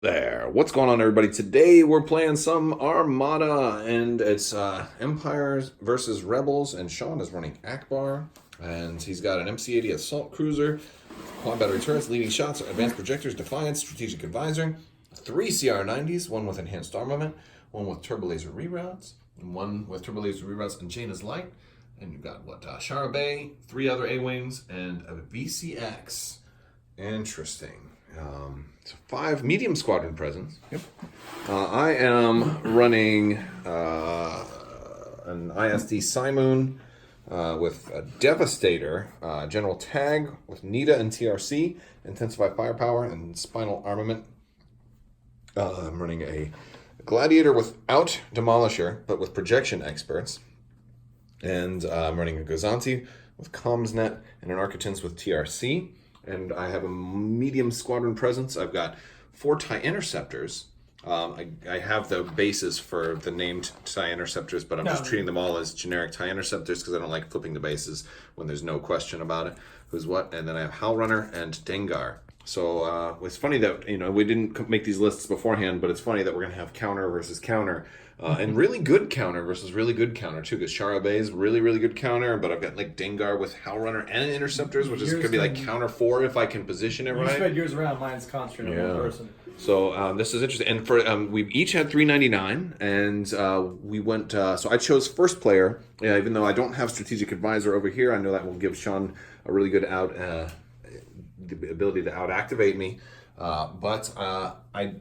There, what's going on, everybody? Today we're playing some Armada, and it's Empires versus Rebels, and Sean is running Akbar, and he's got an MC80 assault cruiser, quad battery turrets, leading shots, advanced projectors, Defiance, strategic advisor, 3 CR90s, one with enhanced armament, one with turbo laser reroutes, and one with turbo laser reroutes and chain is light, and you've got Shara Bay, 3 other A-wings, and a VCX. Interesting. So 5 medium squadron presence. Yep. I am running an ISD Cymoon with a Devastator, General Tag with NITA and TRC, Intensify Firepower, and Spinal Armament. I'm running a Gladiator without Demolisher, but with Projection Experts. And I'm running a Gozanti with Comsnet and an Architens with TRC. And I have a medium squadron presence. I've got 4 TIE Interceptors. I have the bases for the named TIE Interceptors, but I'm just treating them all as generic TIE Interceptors because I don't like flipping the bases when there's no question about it, who's what. And then I have Howlrunner and Dengar. So it's funny that, we didn't make these lists beforehand, but it's funny that we're going to have counter versus counter. And really good counter versus really good counter, too, because Shara Bay is really, really good counter, but I've got, Dengar with Howlrunner and Interceptors, which is going to be, counter 4 if I can position it right. You spread yours around, mine's concentrated on one person. So this is interesting. And for we've each had 399, and we went, so I chose first player, even though I don't have strategic advisor over here. I know that will give Sean a really good the ability to out-activate me. But I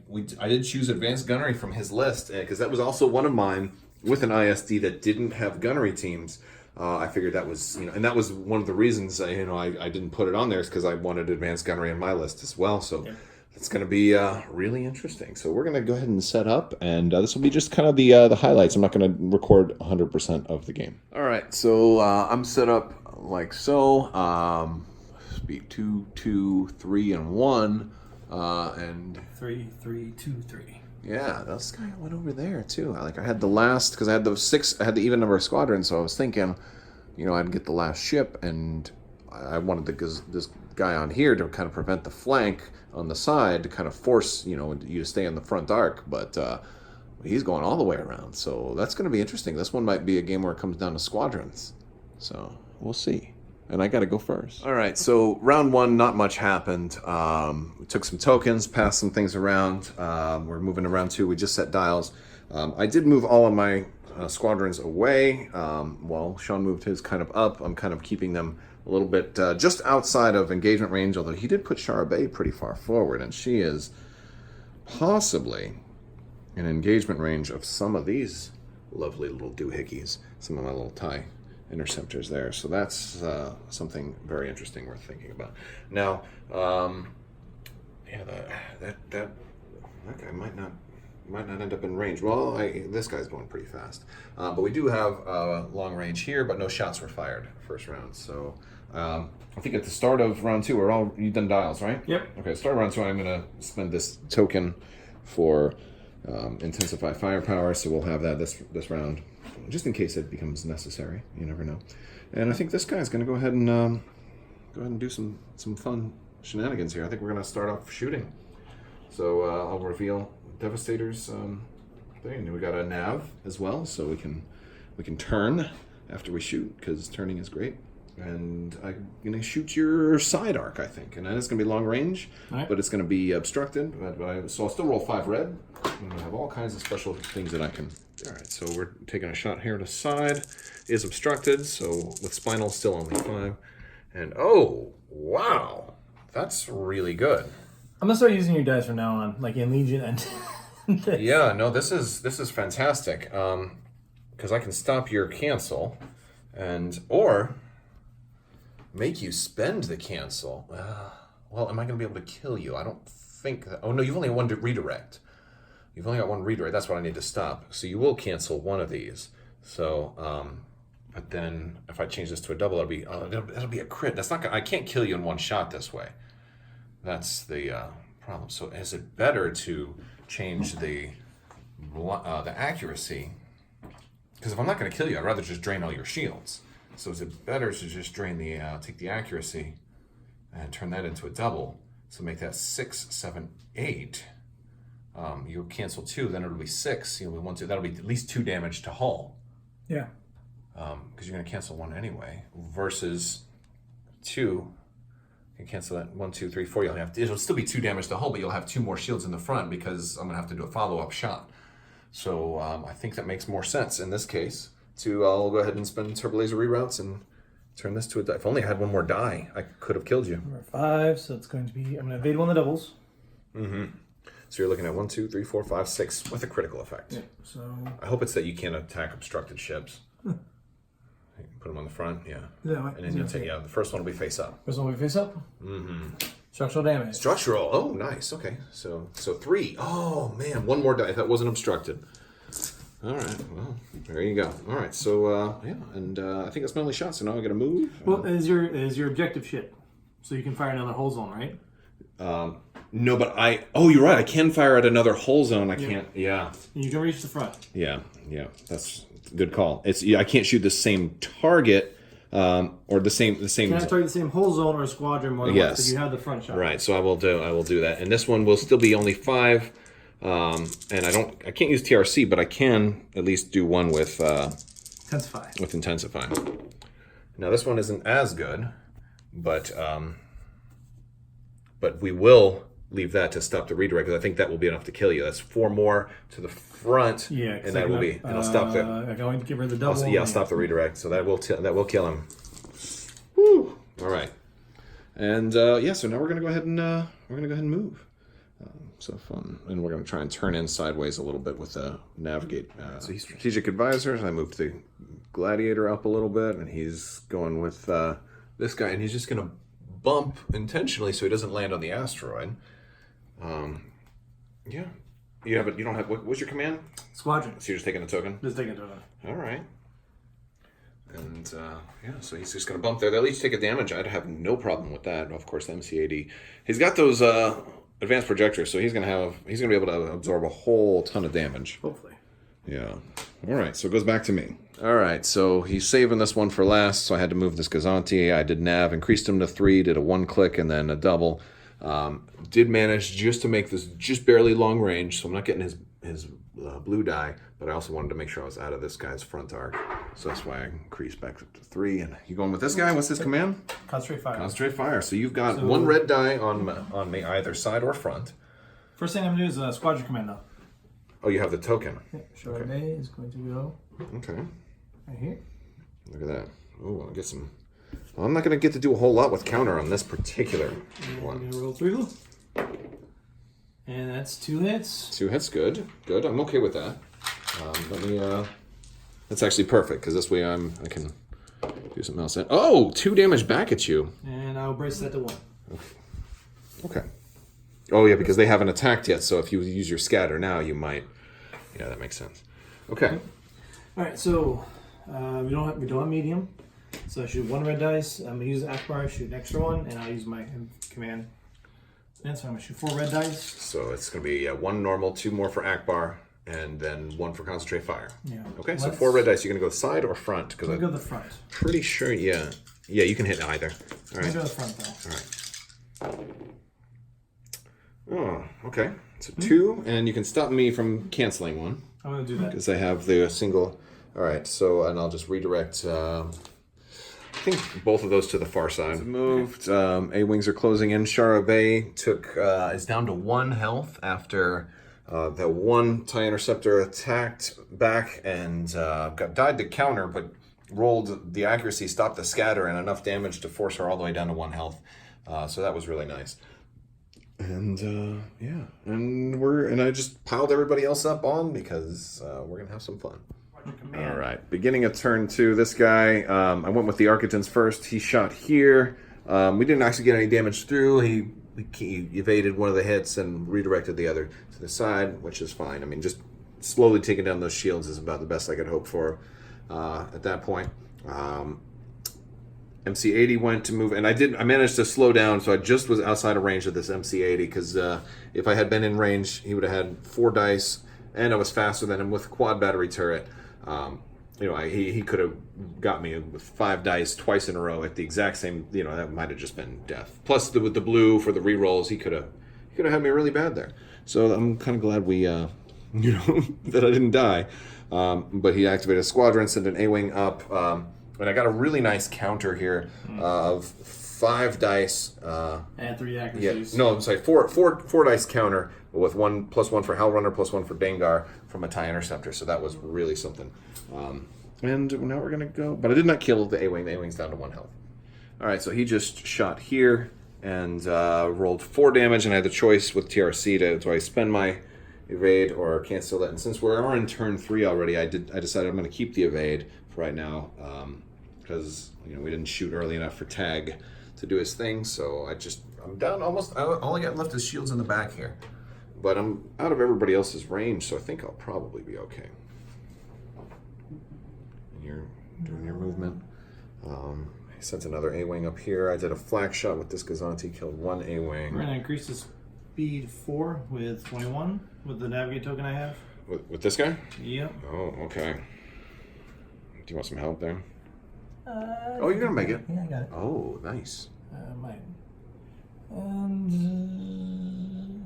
did choose advanced gunnery from his list because that was also one of mine with an ISD that didn't have gunnery teams. I figured that was, and that was one of the reasons I didn't put it on there is because I wanted advanced gunnery on my list as well. So it's going to be really interesting. So we're going to go ahead and set up, and this will be just kind of the highlights. I'm not going to record 100% of the game. All right, so I'm set up like so. Speed 2, 2, 3, and 1. And 3, 3, 2, 3. Yeah, this guy went over there too. I had the last because I had the 6. I had the even number of squadrons, so I was thinking, I'd get the last ship, and I wanted this guy on here to kind of prevent the flank on the side to kind of force you to stay in the front arc, but he's going all the way around, so that's going to be interesting. This one might be a game where it comes down to squadrons, so we'll see. And I got to go first. All right, so round 1, not much happened. We took some tokens, passed some things around. We're moving to round 2. We just set dials. I did move all of my squadrons away. While Sean moved his kind of up, I'm kind of keeping them a little bit just outside of engagement range, although he did put Shara Bay pretty far forward, and she is possibly in engagement range of some of these lovely little doohickeys, some of my little TIE Interceptors there, so that's something very interesting worth thinking about. Now, that guy might not end up in range. Well, this guy's going pretty fast, but we do have long range here, but no shots were fired first round. So I think at the start of round 2, you've done dials, right? Yep. Okay, start of round 2, I'm going to spend this token for intensify firepower, so we'll have that this round, just in case it becomes necessary. You never know. And I think this guy's going to go ahead and do some fun shenanigans here. I think we're going to start off shooting. So I'll reveal Devastator's thing. We got a nav as well, so we can turn after we shoot, because turning is great. And I'm going to shoot your side arc, I think. And then it's going to be long range, but it's going to be obstructed. So I'll still roll 5 red. I'm going to have all kinds of special things that I can. All right, so we're taking a shot here to side. Is obstructed, so with spinal still only 5. And oh, wow. That's really good. I'm going to start using your dice from now on, like in Legion and Yeah, no, this is fantastic. Because I can stop your cancel, or make you spend the cancel. Well, am I going to be able to kill you? I don't think that. Oh, no, you've only got 1 to redirect. You've only got 1 redirect. That's what I need to stop. So you will cancel one of these. So, but then if I change this to a double, it'll be a crit. That's not. I can't kill you in 1 shot this way. That's the problem. So is it better to change the accuracy? Because if I'm not going to kill you, I'd rather just drain all your shields. So is it better to just drain take the accuracy and turn that into a double? So make that 6, 7, 8. You cancel 2, then it'll be 6. You know, 1, 2. That'll be at least 2 damage to hull. Yeah. Because you're going to cancel 1 anyway. Versus 2, you can cancel that 1, 2, 3, 4. It'll still be 2 damage to hull, but you'll have 2 more shields in the front because I'm going to have to do a follow-up shot. So I think that makes more sense in this case. I'll go ahead and spend turbo laser reroutes and turn this to a die. If only I had 1 more die, I could have killed you. Number 5, so it's going to be, I'm going to evade 1 of the doubles. Mm-hmm. So you're looking at 1, 2, 3, 4, 5, 6 with a critical effect. Yeah, so... I hope it's that you can't attack obstructed ships. Put them on the front, yeah. Yeah, and then you'll take, the first one will be face up. First one will be face up? Mm-hmm. Structural damage. Structural, oh, nice, okay. So 3. Oh, man, 1 more die. That wasn't obstructed. All right, well, there you go. All right, so, yeah, and I think that's my only shot, so now I got to move. Well, is your objective shit? So you can fire another hull zone, right? No, but you're right, I can fire at another hull zone. I can't, yeah. You can reach the front. Yeah, that's a good call. I can't shoot the same target, or the same. You can't target the same hull zone or a squadron more than once, but you have the front shot. Right, so I will do that. And this one will still be only 5. And I can't use TRC, but I can at least do one with Intensify. With Intensify. Now this one isn't as good, but we will leave that to stop the redirect, because I think that will be enough to kill you. That's 4 more to the front, yeah, and that will be, and I'll stop that. I'm going to give her the double. I'll stop the redirect, so that will kill him. Woo! All right, and so now we're gonna go ahead and move. So fun, and we're going to try and turn in sideways a little bit with the navigate. So he's strategic advisors. I moved the gladiator up a little bit, and he's going with this guy, and he's just going to bump intentionally so he doesn't land on the asteroid. Yeah, you don't have. What's your command? Squadron. So you're just taking a token. Just taking a token. All right. And so he's just going to bump there. They'll each take a damage. I'd have no problem with that. Of course, the MC80. He's got those. Advanced projector, so he's gonna be able to absorb a whole ton of damage. Hopefully. Yeah. All right, so it goes back to me. All right, so he's saving this one for last, so I had to move this Gazanti. I did nav, increased him to 3, did a 1 click and then a double. Did manage just to make this just barely long range, so I'm not getting his blue die, but I also wanted to make sure I was out of this guy's front arc. So that's why I increased back up to 3. And you going with this guy? What's his command? Concentrate fire. Concentrate fire. So you've got 1 red die on me, either side or front. First thing I'm going to do is squadron command now. Oh, you have the token. Okay, show day is going to go okay. right here. Look at that. Oh, I'll get some. Well, I'm not going to get to do a whole lot with counter on this particular one. I'm going to roll 3 blue. And that's 2 hits. 2 hits, good. Good. I'm okay with that. Let me. That's actually perfect, because this way I can do something else. Oh, 2 damage back at you. And I'll brace that to 1. Okay. Oh yeah, because they haven't attacked yet. So if you use your scatter now, you might. Yeah, that makes sense. Okay. All right, so we don't have medium. So I shoot 1 red dice. I'm gonna use Akbar, shoot an extra 1, and I'll use my command. And so I'm gonna shoot 4 red dice. So it's gonna be 1 normal, 2 more for Akbar, and then 1 for concentrate fire. Yeah. Okay, so 4 red dice. You're gonna go side or front? Because I'm gonna go the front. Pretty sure, yeah. Yeah, you can hit either. All right. I'm gonna go the front though. All right. Oh, okay. So 2, and you can stop me from canceling 1. I'm gonna do that because I have the single. All right. So and I'll just redirect. I think both of those to the far side. Moved. A-wings are closing in. Shara Bay is down to 1 health after that 1 TIE interceptor attacked back and died to counter, but rolled the accuracy, stopped the scatter, and enough damage to force her all the way down to 1 health. So that was really nice. And yeah, and I just piled everybody else up on because we're gonna have some fun. All right, beginning of turn 2. This guy, I went with the Architans first. He shot here. We didn't actually get any damage through. He evaded one of the hits and redirected the other to the side, which is fine. I mean, just slowly taking down those shields is about the best I could hope for at that point. MC80 went to move, and I managed to slow down, so I just was outside of range of this MC80, because if I had been in range, he would have had 4 dice, and I was faster than him with quad battery turret. He could have got me with 5 dice twice in a row at the exact same, that might have just been death. Plus, with the blue for the rerolls, he could have had me really bad there. So I'm kind of glad we, that I didn't die. But he activated a squadron, sent an A-wing up, and I got a really nice counter here of 5 dice. And 3 accuracies. Yeah, no, I'm sorry, four dice counter with +1 for Hellrunner, +1 for Dengar from a TIE Interceptor. So that was really something. And now we're gonna go, but I did not kill the A-wing. The A-wing's down to 1 health. All right, so he just shot here and rolled 4 damage, and I had the choice with TRC do I spend my evade or cancel it. And since we're in turn 3 already, I decided I'm going to keep the evade for right now because we didn't shoot early enough for Tag to do his thing. So I'm down almost. All I got left is shields in the back here, but I'm out of everybody else's range, so I think I'll probably be okay. And you're doing your movement. He sent another A-wing up here. I did a flak shot with this Gazanti, killed 1 A-wing. We're going to increase the speed 4 with 21 with the navigate token I have. With this guy? Yep. Oh, okay. Do you want some help there? Oh, you're going to make it. Yeah, I got it. Oh, nice. Might. And...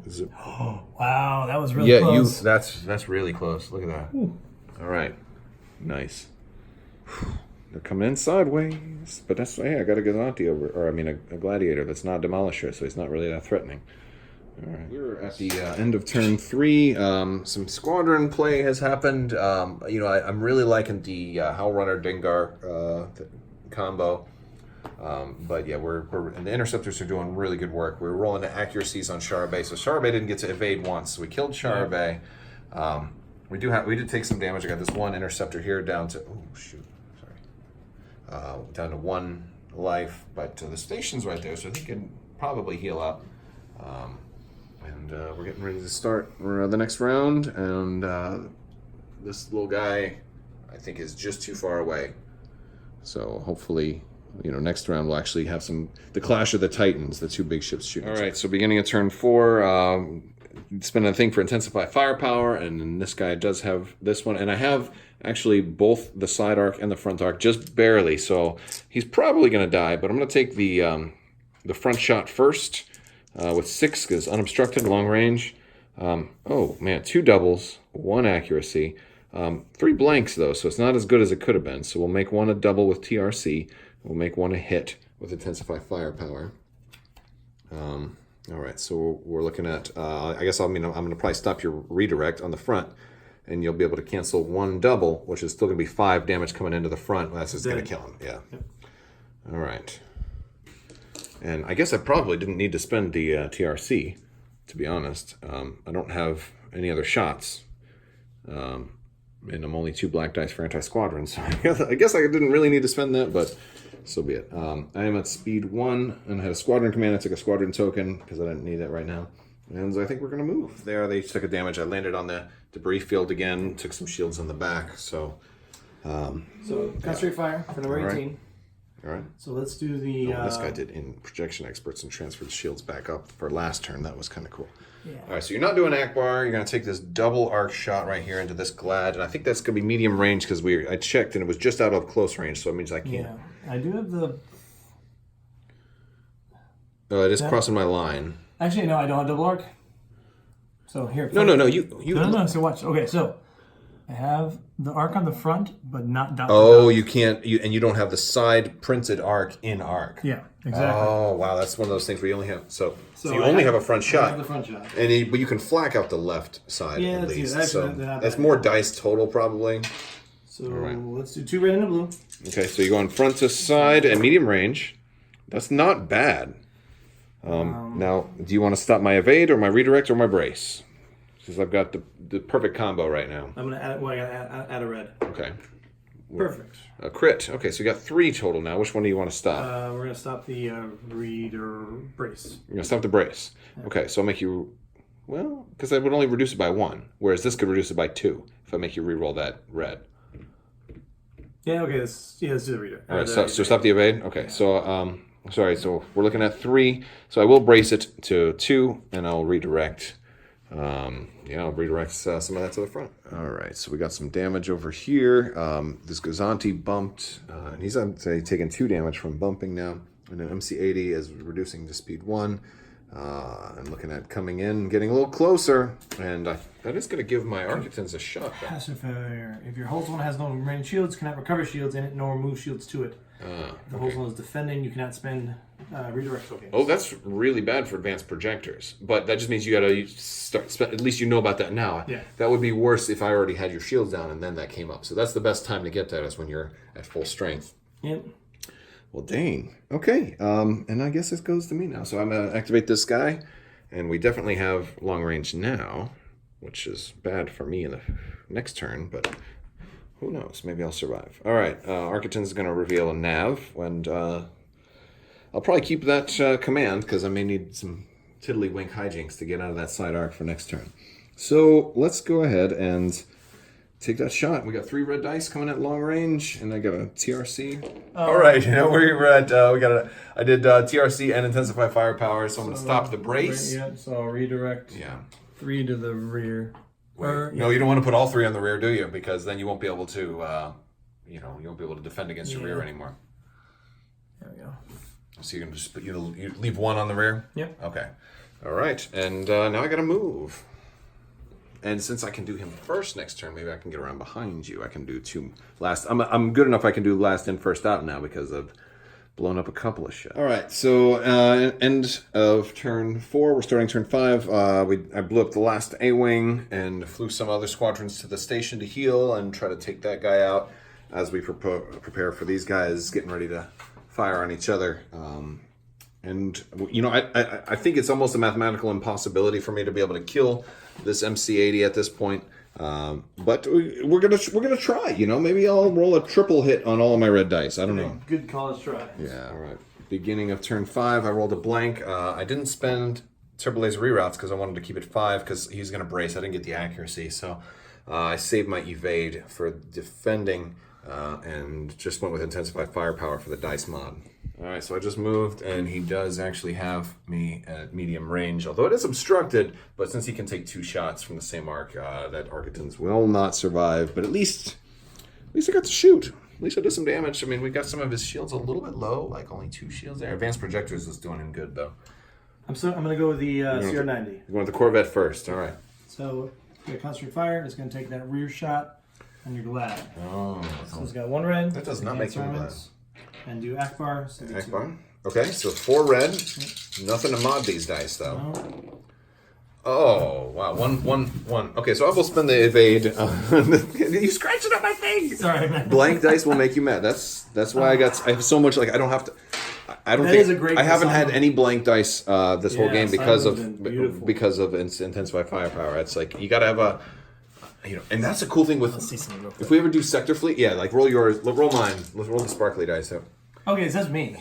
Is it... Wow, that was really close. That's really close. Look at that. Ooh. All right. Nice. They're coming in sideways, but that's, hey, I got a Gazanti a Gladiator that's not a Demolisher, so he's not really that threatening. All right. We're at the end of turn 3. Some squadron play has happened. I'm really liking the Hellrunner Dengar combo. But yeah, and the interceptors are doing really good work. We're rolling the accuracies on Charbet, so Charbet didn't get to evade once, so we killed Charbet. We did take some damage. I got this 1 interceptor here down to down to 1 life, but the station's right there, so I think it can probably heal up. And we're getting ready to start the next round, and this little guy, I think, is just too far away. So hopefully, next round we'll actually have the Clash of the Titans, the 2 big ships shooting. All right, so beginning of turn 4, spend a thing for Intensify Firepower, and then this guy does have this one, and I have actually both the side arc and the front arc, just barely, so he's probably going to die, but I'm going to take the front shot first with 6, because unobstructed, long range. Oh, man, 2 doubles, 1 accuracy, 3 blanks, though, so it's not as good as it could have been, so we'll make 1 a double with TRC, we'll make 1 a hit with Intensify Firepower. All right, so we're looking at, I guess I'm going to probably stop your redirect on the front, and you'll be able to cancel 1 double, which is still going to be 5 damage coming into the front. That's just going to kill him, yeah. Yep. All right. And I guess I probably didn't need to spend the TRC, to be honest. I don't have any other shots, and I'm only 2 black dice for anti-squadron, so I guess I didn't really need to spend that, but so be it. I am at speed 1, and I had a squadron command. I took a squadron token because I didn't need it right now. And I think we're going to move. There, they took a damage. I landed on the debris field again, took some shields in the back. So concentrate fire for number 18. All right. So let's do the... this guy did in projection experts and transferred the shields back up for last turn. That was kind of cool. Yeah. All right, so you're not doing Akbar. You're going to take this double arc shot right here into this Glad. And I think that's going to be medium range because I checked and it was just out of close range. So it means I can't. Yeah, I do have the... It is crossing my line. Actually, no, I don't have double arc. So here. No. No. So watch. Okay, so I have the arc on the front, but not dot. Oh, you can't. And you don't have the side printed arc in arc. Yeah, exactly. Oh, wow, that's one of those things where you only have so you only have a front shot. I have the front shot. But you can flak out the left side at least. That's more dice total probably. So let's do 2 red and a blue. Okay, so you go on front to side and medium range. That's not bad. Now, do you want to stop my evade or my redirect or my brace? Because I've got the perfect combo right now. I'm going to add, I gotta add a red. Okay. Perfect. A crit. Okay, so you got 3 total now. Which one do you want to stop? We're going to stop the read or brace. You're going to stop the brace. Yeah. Okay, so I'll make you... Well, because I would only reduce it by 1, whereas this could reduce it by 2 if I make you re-roll that red. Yeah, okay. Let's do the reader. All right, so stop the evade? Okay, so... Sorry, so we're looking at 3. So I will brace it to 2, and I'll redirect. I'll redirect some of that to the front. All right, so we got some damage over here. This Gazanti bumped, and he's taking 2 damage from bumping now. And then MC80 is reducing to speed 1. I'm looking at coming in, getting a little closer, and that is going to give my Architons a shot. Passive failure. If your host one has no remaining shields, you cannot recover shields in it, nor remove shields to it. If the host one is defending, you cannot spend redirect tokens. Oh, that's really bad for advanced projectors. But that just means you got to start. At least you know about that now. Yeah. That would be worse if I already had your shields down and then that came up. So that's the best time to get that is when you're at full strength. Yep. Well, dang. Okay. And I guess this goes to me now. So I'm gonna activate this guy, and we definitely have long range now, which is bad for me in the next turn, but. Who knows? Maybe I'll survive. All right, Architon's going to reveal a nav, and I'll probably keep that command because I may need some tiddlywink hijinks to get out of that side arc for next turn. So let's go ahead and take that shot. We got 3 red dice coming at long range, and I got a TRC. All right, we're at I did TRC and intensify firepower, so I'm going to stop the brace. Yeah, so I'll redirect 3 to the rear. No, you don't want to put all 3 on the rear, do you? Because then you won't be able to, you won't be able to defend against your rear anymore. There we go. So you can just you leave 1 on the rear. Yep. Okay. All right, and now I got to move. And since I can do him first next turn, maybe I can get around behind you. I can do 2 last. I'm good enough. I can do last in, first out now because I've blown up a couple of shit. All right, so end of turn 4. We're starting turn 5. I blew up the last A-wing and flew some other squadrons to the station to heal and try to take that guy out as we prepare for these guys getting ready to fire on each other. And I think it's almost a mathematical impossibility for me to be able to kill this MC80 at this point. But we're gonna try. Maybe I'll roll a triple hit on all of my red dice. I don't know. Good college try. Yeah. All right. Beginning of turn 5, I rolled a blank. I didn't spend Turbo Laser reroutes because I wanted to keep it 5 because he's gonna brace. I didn't get the accuracy, so I saved my evade for defending and just went with intensify firepower for the dice mod. All right, so I just moved, and he does actually have me at medium range, although it is obstructed, but since he can take 2 shots from the same arc, that Architons will not survive, but at least I got to shoot. At least I did some damage. I mean, we got some of his shields a little bit low, like only 2 shields there. Advanced Projectors is doing him good, though. I'm going to go with the CR90. You're going with the Corvette first, all right. So, you got concentrate fire. It's going to take that rear shot on your glad. Oh. So it's got 1 red. That does not make him glad. And do Akbar. So Akbar. Okay, so 4 red. Nothing to mod these dice, though. No. Oh, wow. One. Okay, so I will spend the evade. You scratched it up my thing! Sorry, man. Blank dice will make you mad. That's why I have so much, I don't have to... I don't That think... is a great I haven't Cymoon. had any blank dice this whole game because Cymoon's been beautiful. of intensify firepower. It's like, you gotta have a... and that's a cool thing with... Let's see something real quick. If we ever do sector fleet, roll yours, roll mine. Let's roll the sparkly dice out. Okay, so that's me.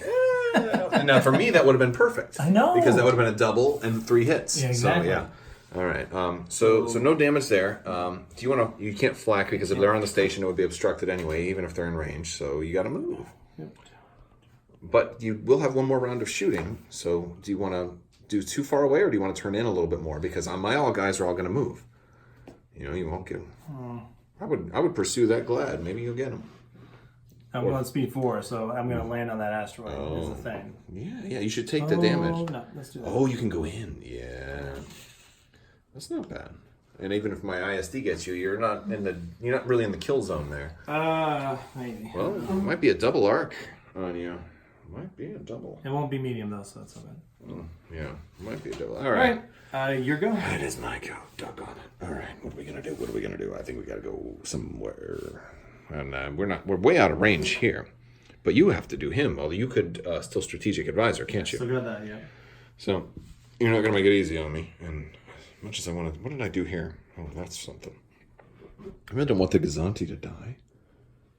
And now for me, that would have been perfect. I know. Because that would have been a double and 3 hits. Yeah, exactly. So, yeah. All right. So no damage there. Do you want to... You can't flak because if they're on the station, it would be obstructed anyway, even if they're in range. So you got to move. Yep. But you will have 1 more round of shooting. So do you want to do too far away, or do you want to turn in a little bit more? Because my all guys are all going to move. You won't get them. I would pursue that glad. Maybe you'll get them. I'm going speed 4, so I'm going to land on that asteroid. Is the thing. Yeah. You should take the damage. No, let's do that. Oh, you can go in. Yeah. That's not bad. And even if my ISD gets you, you're not really in the kill zone there. Maybe. Well, it might be a double arc on you. Might be a double. It won't be medium though, so that's not bad. Yeah, might be a double. All right. Your go. It is my go. Doggone it. All right. What are we gonna do? I think we gotta go somewhere. And we're way out of range here. But you have to do him, although you could still strategic advisor, can't you? Still got that, yeah. So you're not gonna make it easy on me. And as much as I wanted, what did I do here? Oh, that's something. I really don't want the Gazanti to die.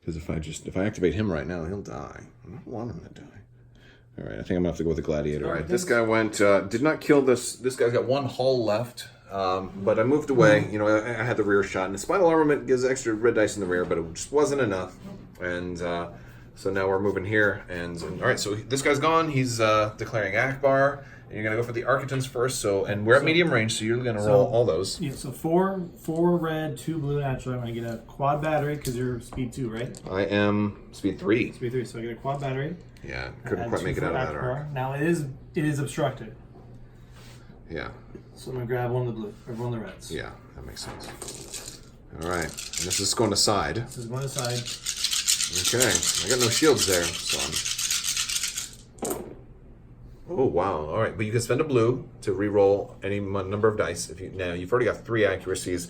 Because if I activate him right now, he'll die. I don't want him to die. All right, I think I'm gonna have to go with the Gladiator. All right, this guy went. Did not kill this. This guy's got 1 hull left. But I moved away. I had the rear shot, and the spinal armament gives extra red dice in the rear, but it just wasn't enough. And so now we're moving here. And all right, so this guy's gone. He's declaring Akbar. And you're gonna go for the Architons first. And we're at medium range, so you're gonna roll all those. Yeah, so 4 red, 2 blue naturally. I'm gonna get a quad battery because you're speed 2, right? I am speed 3. Speed 3, so I get a quad battery. Yeah, couldn't quite make it out of that arc. Now it is obstructed. Yeah. So I'm gonna grab one of the blue, or one of the reds. Yeah, that makes sense. All right, and this is going aside. This is going aside. Okay, I got no shields there, so I'm... Oh, wow. All right, but you can spend a blue to re-roll any number of dice. Now, you've already got 3 accuracies.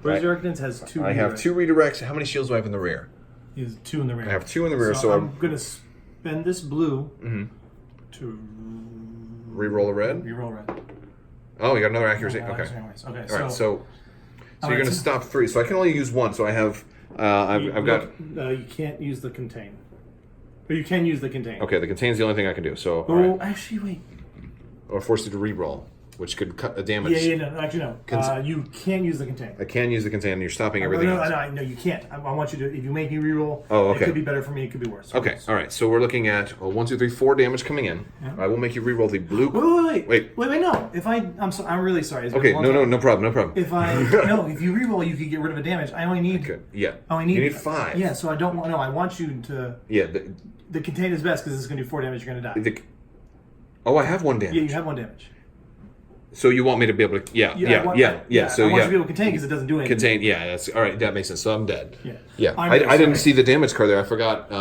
Resurrectance has 2 redirects. I have 2 redirects. How many shields do I have in the rear? He has 2 in the rear. I have 2 in the rear, so I'm going to spend this blue to... re-roll a red? Re-roll red. Oh, you got another accuracy? Okay. Okay. Okay, All right, so you're going to stop 3. So I can only use 1, so I have... I've got... you can't use the contain. But you can use the contain. Okay, the contain's the only thing I can do, so... Oh, right. actually, wait. Or force you to re-roll, which could cut a damage. No, actually, no. You can use the contain. I can use the contain, and you're stopping everything else. No, you can't. I want you to... If you make me re-roll, okay. It could be better for me, it could be worse. Okay, all right, so we're looking at 1, 2, 3, 4 damage coming in. Yeah. I will make you re-roll the blue... Wait, no. I'm really sorry. Okay, no problem. If you re-roll, you could get rid of a damage. I only need... Okay. Yeah. You need 5. Yeah, so I don't want... No, I want you to... Yeah, the contain is best because it's going to do 4 damage. You're going to die. I have 1 damage. Yeah, you have 1 damage. So you want me to be able to... Yeah. So I want you to be able to contain because it doesn't do anything. Contain, yeah. That's all right. That makes sense. So I'm dead. Yeah. I didn't see the damage card there. I forgot. I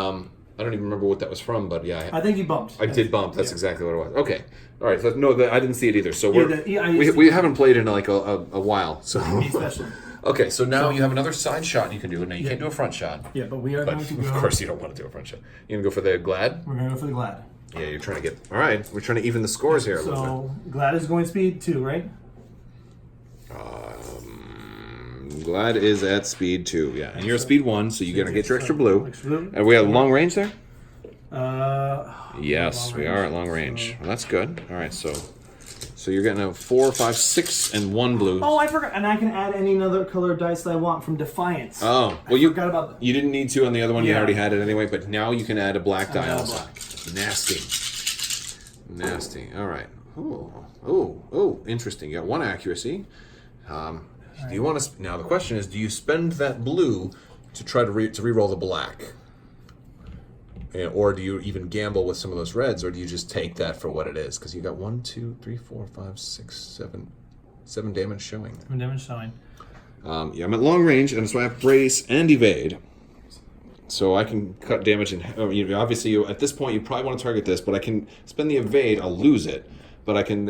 don't even remember what that was from, but yeah. I think you bumped. I did bump. That's exactly what it was. Okay. All right. So I didn't see it either. So we we haven't played in like a while. So. Me especially. Okay, so now you have another side shot you can do. Now you can't do a front shot. Yeah, but we are going to go... Of course you don't want to do a front shot. You're going to go for the Glad? We're going to go for the Glad. Yeah, you're trying to get... All right, we're trying to even the scores here a little bit. So, Glad is going speed 2, right? Glad is at speed 2, yeah. And you're at speed 1, so you're going to get your extra blue. Are we at long range there? Yes, we are at long range. So... Well, that's good. All right, so you're getting a 4, 5, 6, and 1 blue. Oh, I forgot. And I can add any other color dice that I want from Defiance. Oh, well, I forgot about that. You didn't need to on the other one. You already had it anyway, but now you can add a black die also. Nasty. All right. Oh, interesting. You got 1 accuracy. Do you want to... Now, the question is, do you spend that blue to try to re-roll the black? Or do you even gamble with some of those reds, or do you just take that for what it is? Because you got 1, 2, 3, 4, 5, 6, 7 damage showing. 7 damage showing. Yeah, I'm at long range, and so I have brace and evade. So I can cut damage in... obviously, at this point, you probably want to target this, but I can spend the evade. I'll lose it, but I can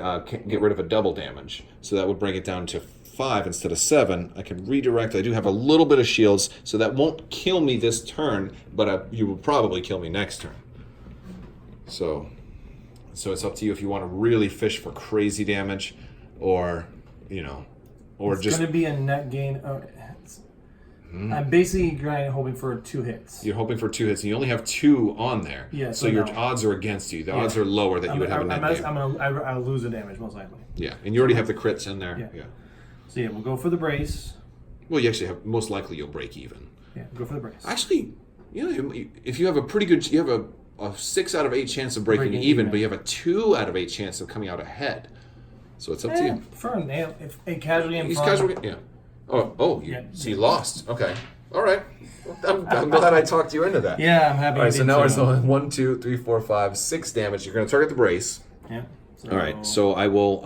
get rid of a double damage. So that would bring it down to 5 instead of 7. I can redirect. I do have a little bit of shields, so that won't kill me this turn, but you will probably kill me next turn. So it's up to you if you want to really fish for crazy damage, or it's just going to be a net gain. I'm basically hoping for 2 hits. You're hoping for 2 hits, and you only have 2 on there. Yeah. So your odds are against you. The odds are lower that you would have a net gain. I'll lose the damage most likely. Yeah, and you already have the crits in there. Yeah. So we'll go for the brace. Well, you actually have, most likely you'll break even. Yeah, go for the brace. Actually, if you have a pretty good, you have a 6 out of 8 chance of breaking even, but you have a 2 out of 8 chance of coming out ahead. So it's up to you. For a nail, if a casualty in He's front. Casualty, yeah. So you lost. Okay. All right. I'm glad I talked you into that. Yeah, I'm happy. All right, so now it's 1, 2, 3, 4, 5, 6 damage. You're going to target the brace. Yeah. All right, so I will,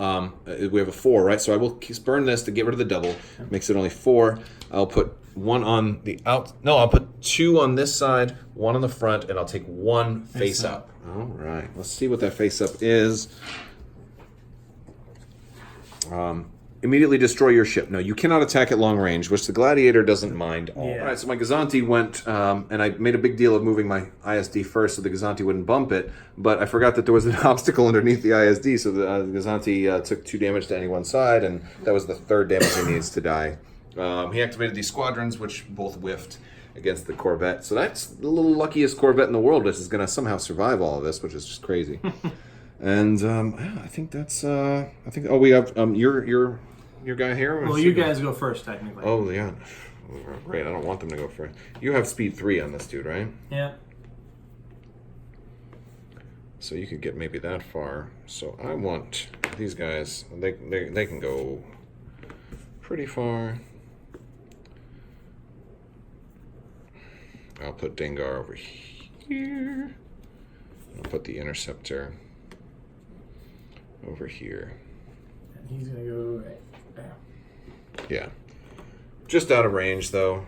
we have a 4, right? So I will burn this to get rid of the double. Makes it only 4. I'll put 1 on the I'll put 2 on this side, 1 on the front, and I'll take 1 face up. All right, let's see what that face up is. Immediately destroy your ship. No, you cannot attack at long range, which the Gladiator doesn't mind. All right, so my Gazanti went, and I made a big deal of moving my ISD first so the Gazanti wouldn't bump it, but I forgot that there was an obstacle underneath the ISD, so the Gazanti took 2 damage to any one side, and that was the 3rd damage he needs to die. He activated these squadrons, which both whiffed against the Corvette. So that's the little luckiest Corvette in the world. This is going to somehow survive all of this, which is just crazy. And I think that's... we have your guy here? Well, you guys go first, technically. Oh, yeah. Great, I don't want them to go first. You have speed 3 on this dude, right? Yeah. So you could get maybe that far. So I want these guys, they can go pretty far. I'll put Dengar over here. I'll put the Interceptor over here. And he's gonna go right there. Yeah. Just out of range, though.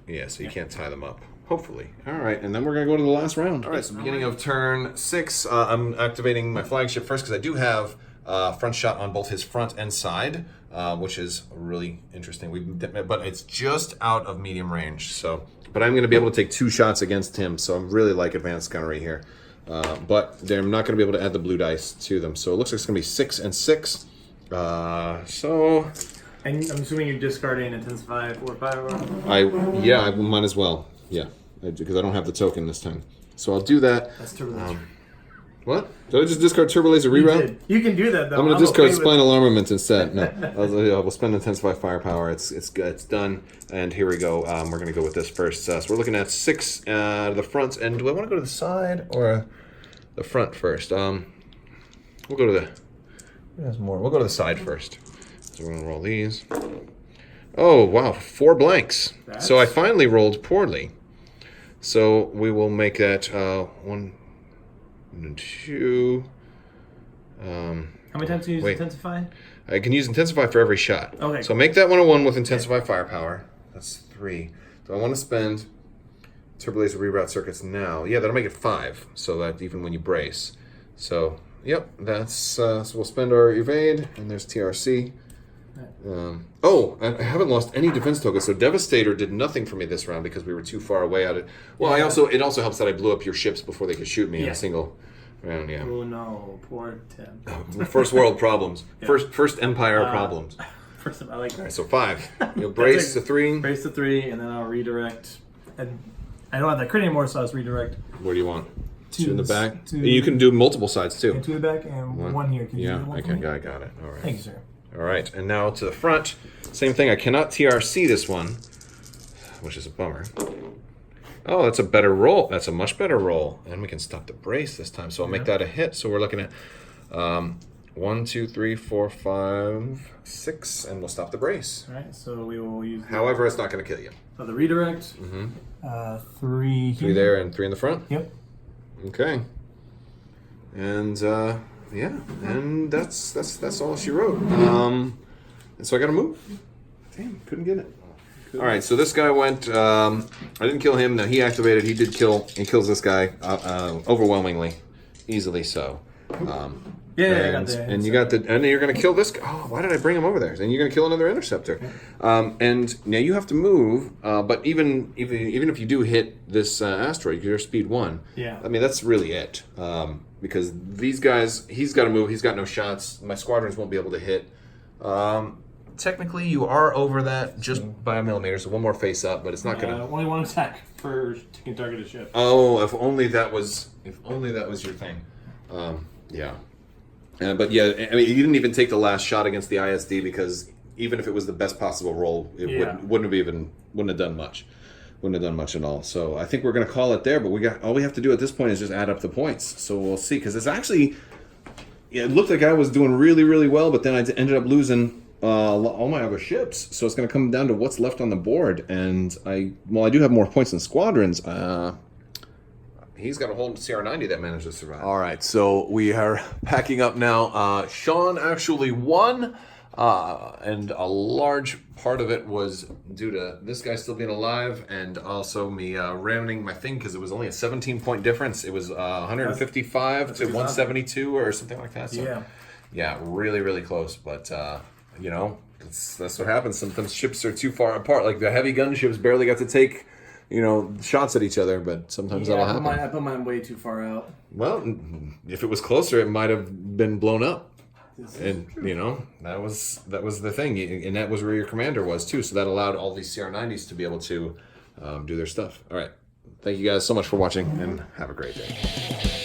Yeah, so you can't tie them up. Hopefully. All right, and then we're going to go to the last round. All right, so beginning of turn 6, I'm activating my flagship first because I do have front shot on both his front and side, which is really interesting. But it's just out of medium range. So, but I'm going to be able to take 2 shots against him, so I'm really like advanced gunnery here. But I'm not going to be able to add the blue dice to them. So it looks like it's going to be 6 and 6. So... And I'm assuming you're discarding Intensify 4 or 5 or? I might as well. Yeah, because I don't have the token this time. So I'll do that. That's Turbo Laser. What? Did I just discard Turbo Laser reroute? You can do that though. I'm going to discard Spinal Armament instead. No, we'll spend Intensify Firepower. It's done. And here we go. We're going to go with this first. So we're looking at 6 to the front. And do I want to go to the side or the front first? We'll go to the... There's more. We'll go to the side first. So we're going to roll these. Oh, wow. 4 blanks. So I finally rolled poorly. So we will make that 1 and 2. How many times can you use Intensify? I can use Intensify for every shot. Okay. So make that 101 with Intensify Firepower. That's 3. Do I want to spend Turbo Laser Reroute Circuits now? Yeah, that'll make it 5. So that even when you brace. So, yep, that's... so we'll spend our Evade, and there's TRC. I haven't lost any defense tokens, so Devastator did nothing for me this round because we were too far away at it. Well, it also helps that I blew up your ships before they could shoot me in a single round. Yeah. Oh no, poor Tim. First world problems. First Empire problems. First, I like that. All right, so 5. You'll brace to 3. Brace to 3, and then I'll redirect. And I don't have that crit anymore, so I'll just redirect. Where do you want? 2 in the back. 2. You can do multiple sides too. 2 in the back and 1 here. Can you do one for me? I got it. All right. Thank you, sir. All right, and now to the front. Same thing. I cannot TRC this one, which is a bummer. Oh, that's a better roll. That's a much better roll. And we can stop the brace this time. So I'll make that a hit. So we're looking at 1, 2, 3, 4, 5, 6, and we'll stop the brace. All right, so we will use... However, it's not going to kill you. So the redirect. 3 here. 3 there and 3 in the front? Yep. Okay. And... yeah, and that's all she wrote. And so I got to move. Damn, couldn't get it. All right, so this guy went. I didn't kill him. Now he activated. He did kill. He kills this guy overwhelmingly, easily so. And you got the. And you're gonna kill this guy. Oh, why did I bring him over there? And you're gonna kill another interceptor. And now you have to move. But even if you do hit this asteroid, you're speed 1. Yeah. I mean that's really it. Because these guys, he's got to move. He's got no shots. My squadrons won't be able to hit. Technically, you are over that just by a millimeter. So 1 more face up, but it's not gonna. Only 1 attack for taking targeted ship. Oh, if only that was your thing. Yeah. But yeah, I mean, you didn't even take the last shot against the ISD because even if it was the best possible roll, it wouldn't have done much. Wouldn't have done much at all. So I think we're going to call it there. But all we have to do at this point is just add up the points. So we'll see. Because it's actually, it looked like I was doing really, really well, but then I ended up losing all my other ships. So it's going to come down to what's left on the board. And I do have more points than squadrons. He's got a whole CR90 that managed to survive. All right, so we are packing up now. Sean actually won. And a large part of it was due to this guy still being alive and also me ramming my thing because it was only a 17-point difference. It was 155 to 172 or something like that. So, yeah, really, really close. But, that's what happens. Sometimes ships are too far apart. Like the heavy gun ships barely got to take, shots at each other, but sometimes that'll happen. I put mine way too far out. Well, if it was closer, it might have been blown up. And that was the thing, and that was where your commander was too. So that allowed all these CR90s to be able to do their stuff. All right, thank you guys so much for watching, and have a great day.